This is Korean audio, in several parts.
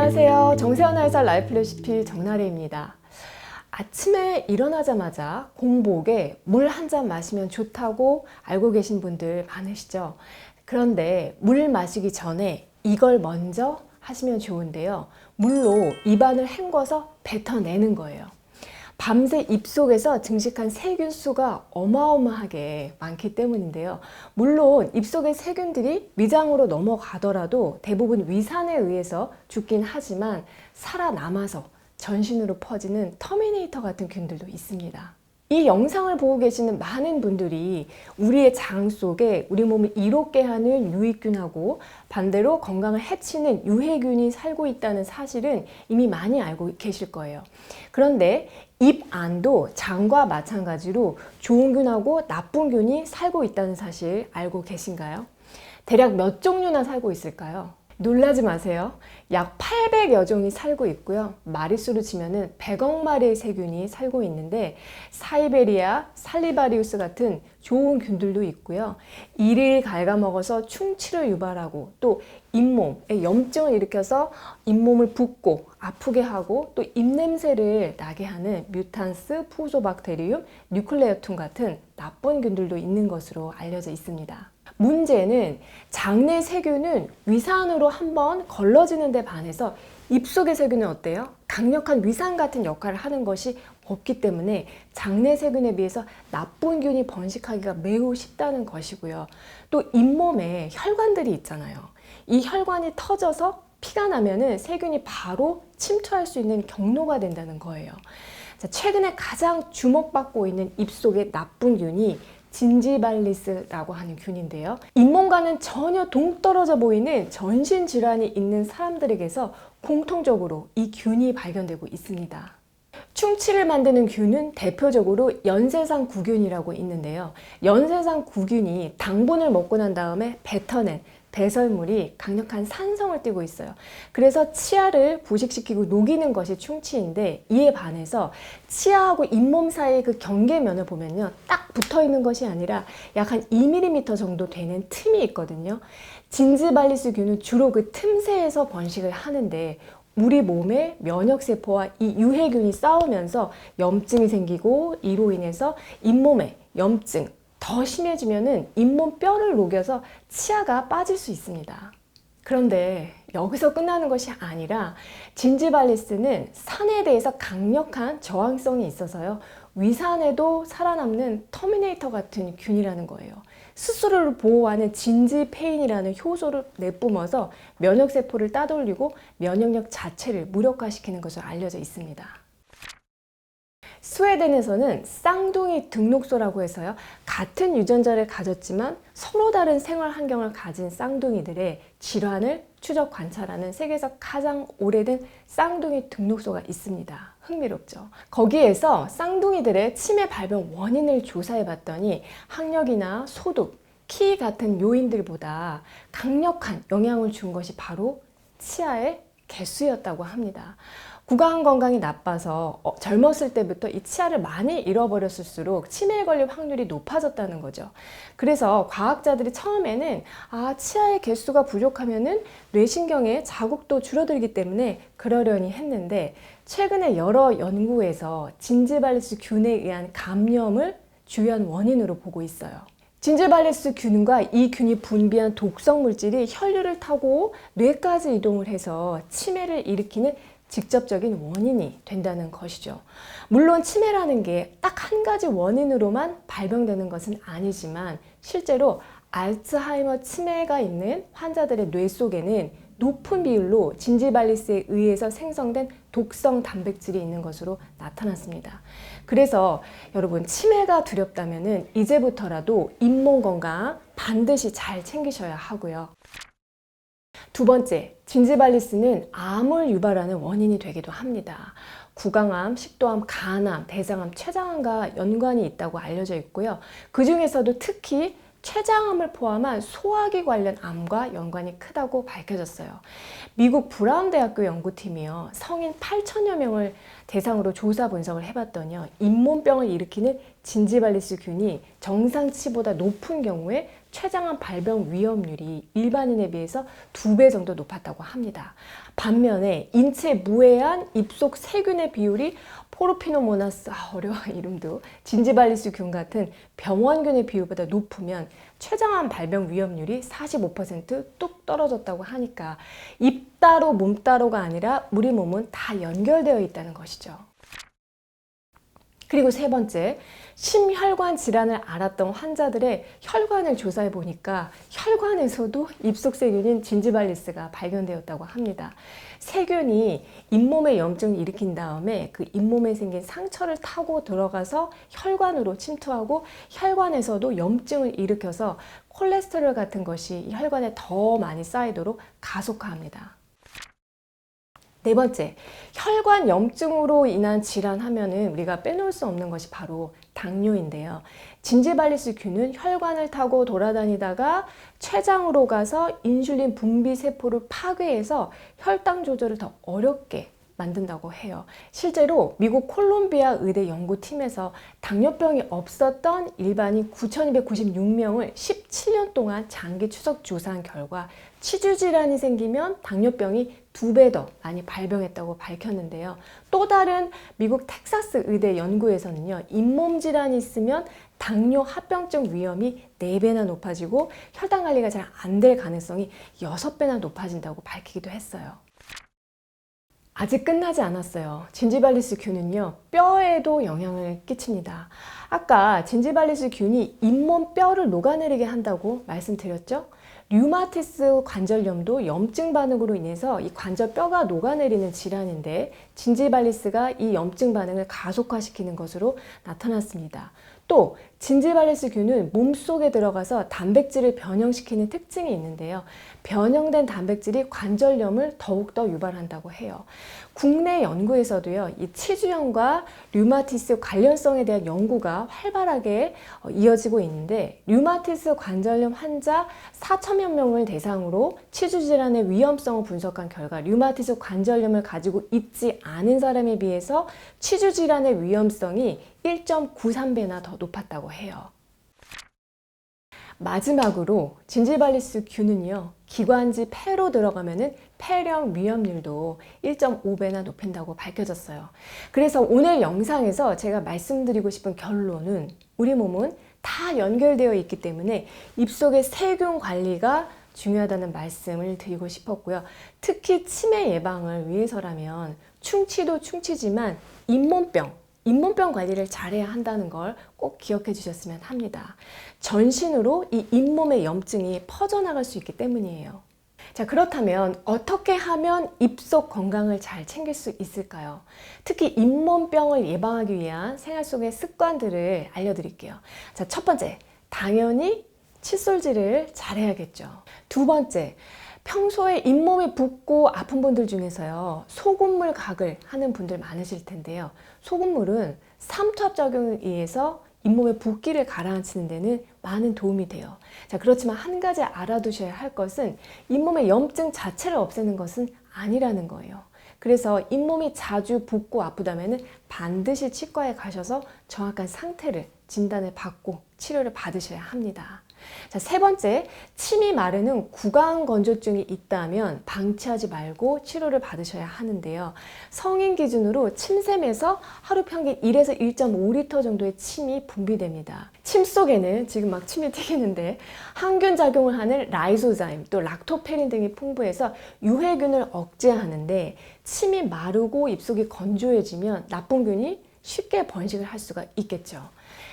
안녕하세요. 정세현아의사 라이프 레시피 정나래입니다. 아침에 일어나자마자 공복에 물 한 잔 마시면 좋다고 알고 계신 분들 많으시죠? 그런데 물 마시기 전에 이걸 먼저 하시면 좋은데요. 물로 입안을 헹궈서 뱉어내는 거예요. 밤새 입속에서 증식한 세균 수가 어마어마하게 많기 때문인데요. 물론 입속의 세균들이 위장으로 넘어가더라도 대부분 위산에 의해서 죽긴 하지만 살아남아서 전신으로 퍼지는 터미네이터 같은 균들도 있습니다. 이 영상을 보고 계시는 많은 분들이 우리의 장 속에 우리 몸을 이롭게 하는 유익균하고 반대로 건강을 해치는 유해균이 살고 있다는 사실은 이미 많이 알고 계실 거예요. 그런데 입 안도 장과 마찬가지로 좋은 균하고 나쁜 균이 살고 있다는 사실 알고 계신가요? 대략 몇 종류나 살고 있을까요? 놀라지 마세요. 약 800여 종이 살고 있고요. 마리수로 치면은 100억 마리의 세균이 살고 있는데 사이베리아, 살리바리우스 같은 좋은 균들도 있고요. 이를 갉아먹어서 충치를 유발하고 또 잇몸에 염증을 일으켜서 잇몸을 붓고 아프게 하고 또 입냄새를 나게 하는 뮤탄스, 푸조박테리움, 뉴클레오툰 같은 나쁜 균들도 있는 것으로 알려져 있습니다. 문제는 장내 세균은 위산으로 한번 걸러지는 데 반해서 입속의 세균은 어때요? 강력한 위산 같은 역할을 하는 것이 없기 때문에 장내 세균에 비해서 나쁜 균이 번식하기가 매우 쉽다는 것이고요. 또 잇몸에 혈관들이 있잖아요. 이 혈관이 터져서 피가 나면은 세균이 바로 침투할 수 있는 경로가 된다는 거예요. 자, 최근에 가장 주목받고 있는 입속의 나쁜 균이 진지발리스라고 하는 균인데요. 잇몸과는 전혀 동떨어져 보이는 전신 질환이 있는 사람들에게서 공통적으로 이 균이 발견되고 있습니다. 충치를 만드는 균은 대표적으로 연쇄상 구균이라고 있는데요. 연쇄상 구균이 당분을 먹고 난 다음에 뱉어낸 배설물이 강력한 산성을 띠고 있어요. 그래서 치아를 부식시키고 녹이는 것이 충치인데 이에 반해서 치아하고 잇몸 사이의 그 경계면을 보면요. 딱 붙어 있는 것이 아니라 약 한 2mm 정도 되는 틈이 있거든요. 진지발리스 균은 주로 그 틈새에서 번식을 하는데 우리 몸의 면역세포와 이 유해균이 싸우면서 염증이 생기고 이로 인해서 잇몸에 염증, 더 심해지면은 잇몸 뼈를 녹여서 치아가 빠질 수 있습니다. 그런데 여기서 끝나는 것이 아니라 진지발리스는 산에 대해서 강력한 저항성이 있어서요. 위산에도 살아남는 터미네이터 같은 균이라는 거예요. 스스로를 보호하는 진지페인이라는 효소를 내뿜어서 면역세포를 따돌리고 면역력 자체를 무력화시키는 것으로 알려져 있습니다. 스웨덴에서는 쌍둥이 등록소라고 해서요. 같은 유전자를 가졌지만 서로 다른 생활 환경을 가진 쌍둥이들의 질환을 추적 관찰하는 세계에서 가장 오래된 쌍둥이 등록소가 있습니다. 흥미롭죠? 거기에서 쌍둥이들의 치매 발병 원인을 조사해 봤더니 학력이나 소득, 키 같은 요인들보다 강력한 영향을 준 것이 바로 치아의 개수였다고 합니다. 구강 건강이 나빠서 젊었을 때부터 이 치아를 많이 잃어버렸을수록 치매에 걸릴 확률이 높아졌다는 거죠. 그래서 과학자들이 처음에는 치아의 개수가 부족하면은 뇌신경의 자극도 줄어들기 때문에 그러려니 했는데 최근에 여러 연구에서 진지발리스 균에 의한 감염을 주요한 원인으로 보고 있어요. 진지발리스 균과 이 균이 분비한 독성 물질이 혈류를 타고 뇌까지 이동을 해서 치매를 일으키는 직접적인 원인이 된다는 것이죠. 물론 치매라는 게 딱 한 가지 원인으로만 발병되는 것은 아니지만 실제로 알츠하이머 치매가 있는 환자들의 뇌 속에는 높은 비율로 진지발리스에 의해서 생성된 독성 단백질이 있는 것으로 나타났습니다. 그래서 여러분 치매가 두렵다면은 이제부터라도 잇몸 건강 반드시 잘 챙기셔야 하고요. 두 번째, 진지발리스는 암을 유발하는 원인이 되기도 합니다. 구강암, 식도암, 간암, 대장암, 췌장암과 연관이 있다고 알려져 있고요. 그 중에서도 특히 췌장암을 포함한 소화기 관련 암과 연관이 크다고 밝혀졌어요. 미국 브라운 대학교 연구팀이요. 성인 8천여 명을 대상으로 조사 분석을 해봤더니요. 잇몸병을 일으키는 진지발리스균이 정상치보다 높은 경우에 췌장암 발병 위험률이 일반인에 비해서 2배 정도 높았다고 합니다. 반면에 인체 무해한 입속 세균의 비율이 포르피노모나스, 어려워 이름도, 진지발리스균 같은 병원균의 비율보다 높으면 췌장암 발병 위험률이 45%뚝 떨어졌다고 하니까 입 따로 몸 따로가 아니라 우리 몸은 다 연결되어 있다는 것이죠. 그리고 세 번째, 심혈관 질환을 앓았던 환자들의 혈관을 조사해 보니까 혈관에서도 입속세균인 진지발리스가 발견되었다고 합니다. 세균이 잇몸에 염증을 일으킨 다음에 그 잇몸에 생긴 상처를 타고 들어가서 혈관으로 침투하고 혈관에서도 염증을 일으켜서 콜레스테롤 같은 것이 혈관에 더 많이 쌓이도록 가속화합니다. 네 번째, 혈관 염증으로 인한 질환 하면은 우리가 빼놓을 수 없는 것이 바로 당뇨인데요. 진지발리스균은 혈관을 타고 돌아다니다가 췌장으로 가서 인슐린 분비 세포를 파괴해서 혈당 조절을 더 어렵게 만든다고 해요. 실제로 미국 콜롬비아 의대 연구팀에서 당뇨병이 없었던 일반인 9,296명을 17년 동안 장기 추적 조사한 결과 치주질환이 생기면 당뇨병이 2배 더 많이 발병했다고 밝혔는데요. 또 다른 미국 텍사스 의대 연구에서는요, 잇몸 질환이 있으면 당뇨 합병증 위험이 4배나 높아지고 혈당 관리가 잘 안 될 가능성이 6배나 높아진다고 밝히기도 했어요. 아직 끝나지 않았어요. 진지발리스균은요, 뼈에도 영향을 끼칩니다. 아까 진지발리스균이 잇몸 뼈를 녹아내리게 한다고 말씀드렸죠? 류마티스 관절염도 염증 반응으로 인해서 이 관절 뼈가 녹아내리는 질환인데 진지발리스가 이 염증 반응을 가속화시키는 것으로 나타났습니다. 또 진지발리스균은 몸속에 들어가서 단백질을 변형시키는 특징이 있는데요. 변형된 단백질이 관절염을 더욱더 유발한다고 해요. 국내 연구에서도요, 이 치주염과 류마티스 관련성에 대한 연구가 활발하게 이어지고 있는데, 류마티스 관절염 환자 4,000여 명을 대상으로 치주 질환의 위험성을 분석한 결과 류마티스 관절염을 가지고 있지 않은 사람에 비해서 치주 질환의 위험성이 1.93배나 더 높았다고 해요. 마지막으로 진지발리스균은요, 기관지 폐로 들어가면은 폐렴 위험률도 1.5배나 높인다고 밝혀졌어요. 그래서 오늘 영상에서 제가 말씀드리고 싶은 결론은 우리 몸은 다 연결되어 있기 때문에 입속의 세균 관리가 중요하다는 말씀을 드리고 싶었고요. 특히 치매 예방을 위해서라면 충치도 충치지만 잇몸병 관리를 잘해야 한다는 걸 꼭 기억해 주셨으면 합니다. 전신으로 이 잇몸의 염증이 퍼져나갈 수 있기 때문이에요. 자, 그렇다면 어떻게 하면 입속 건강을 잘 챙길 수 있을까요? 특히 잇몸병을 예방하기 위한 생활 속의 습관들을 알려드릴게요. 자, 첫 번째, 당연히 칫솔질을 잘해야겠죠. 두 번째, 평소에 잇몸이 붓고 아픈 분들 중에서요, 소금물 각을 하는 분들 많으실 텐데요. 소금물은 삼투압작용에 의해서 잇몸의 붓기를 가라앉히는 데는 많은 도움이 돼요. 자, 그렇지만 한 가지 알아두셔야 할 것은 잇몸의 염증 자체를 없애는 것은 아니라는 거예요. 그래서 잇몸이 자주 붓고 아프다면 반드시 치과에 가셔서 정확한 상태를 진단을 받고 치료를 받으셔야 합니다. 자, 세 번째, 침이 마르는 구강건조증이 있다면 방치하지 말고 치료를 받으셔야 하는데요. 성인 기준으로 침샘에서 하루 평균 1에서 1.5리터 정도의 침이 분비됩니다. 침 속에는 지금 막 침이 튀기는데 항균 작용을 하는 라이소자임, 또 락토페린 등이 풍부해서 유해균을 억제하는데, 침이 마르고 입속이 건조해지면 나쁜 균이 쉽게 번식을 할 수가 있겠죠.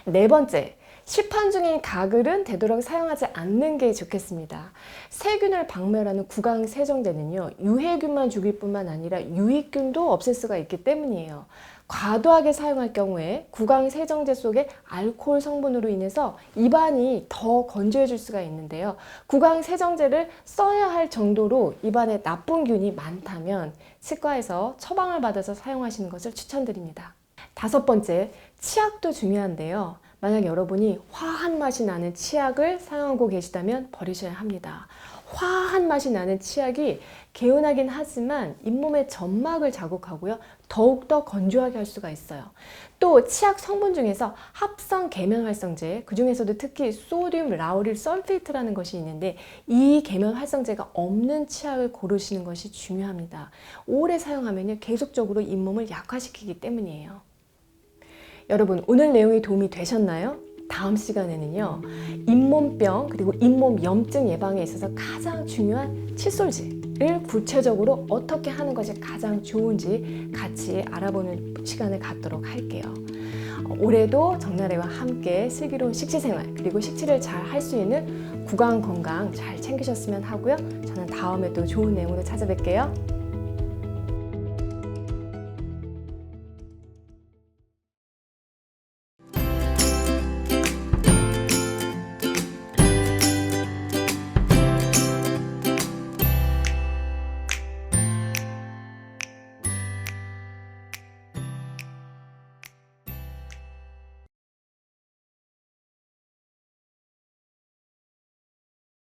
네 번째, 시판 중인 가글은 되도록 사용하지 않는 게 좋겠습니다. 세균을 박멸하는 구강세정제는요, 유해균만 죽일 뿐만 아니라 유익균도 없앨 수가 있기 때문이에요. 과도하게 사용할 경우에 구강세정제 속의 알코올 성분으로 인해서 입안이 더 건조해질 수가 있는데요. 구강세정제를 써야 할 정도로 입안에 나쁜 균이 많다면 치과에서 처방을 받아서 사용하시는 것을 추천드립니다. 다섯 번째, 치약도 중요한데요. 만약 여러분이 화한 맛이 나는 치약을 사용하고 계시다면 버리셔야 합니다. 화한 맛이 나는 치약이 개운하긴 하지만 잇몸의 점막을 자극하고요. 더욱더 건조하게 할 수가 있어요. 또 치약 성분 중에서 합성 계면활성제, 그 중에서도 특히 소듐 라우릴 설페이트라는 것이 있는데 이 계면활성제가 없는 치약을 고르시는 것이 중요합니다. 오래 사용하면 계속적으로 잇몸을 약화시키기 때문이에요. 여러분, 오늘 내용이 도움이 되셨나요? 다음 시간에는요, 잇몸병 그리고 잇몸 염증 예방에 있어서 가장 중요한 칫솔질을 구체적으로 어떻게 하는 것이 가장 좋은지 같이 알아보는 시간을 갖도록 할게요. 올해도 정나래와 함께 슬기로운 식지생활 그리고 식지를 잘 할 수 있는 구강 건강 잘 챙기셨으면 하고요. 저는 다음에 또 좋은 내용으로 찾아뵐게요.